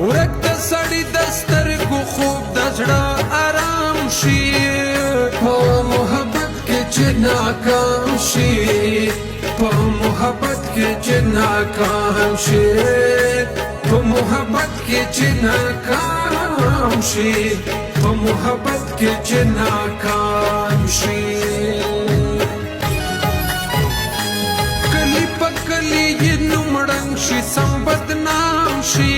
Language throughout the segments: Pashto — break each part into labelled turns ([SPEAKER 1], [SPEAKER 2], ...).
[SPEAKER 1] ورک د سړي د سترګو خوب د زړه آرام شي په محبت کې چې ناکام شي په محبت کې چې ناکام شي په محبت کې چې ناکام شي په محبت کې چې ناکام شي کلی په کلی یې نومړنګ شي سم بدنام شي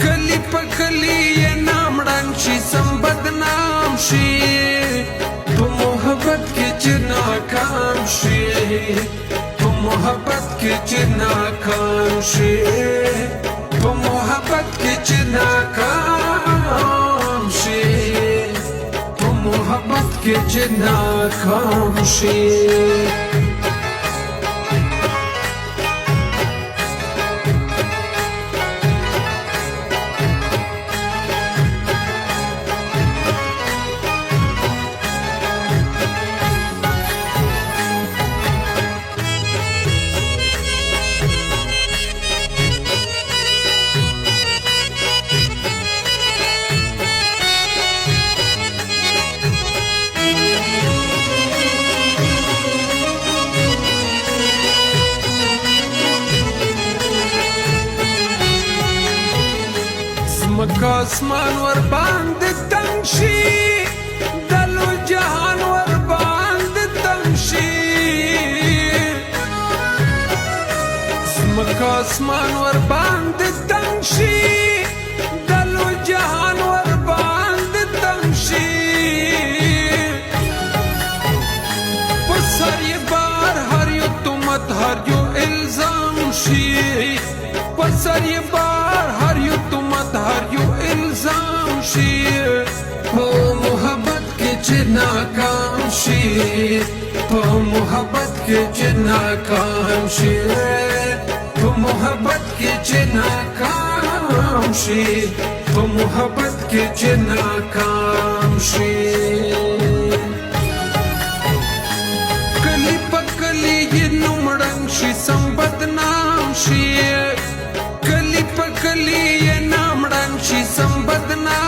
[SPEAKER 1] کلی په کلی یې نامړنګ شي سم بدنام شي په محبت کې چې ناکام شي په محبت کې چې ناکام شي په محبت کې چې ناکام شي په محبت کې چې ناکام شي مکه اسمان ور باندې تنګ شي دلو جهان ور باندې تنګ شي مکه اسمان ور باندې تنګ شي دلو جهان ور باندې تنګ شي په سر یې بار هر یو تهمت هر یو الزام شي په سر یې بار هر یو تهمت هر یو الزام شي په محبت کې چې ناکام شي په محبت کې چې ناکام شي په محبت کې چې ناکام شي په محبت کې چې ناکام شي کلی په کلی یې نومړنګ شي سم بدنام شي کلی په کلی یې نامړنګ شي سم بدنام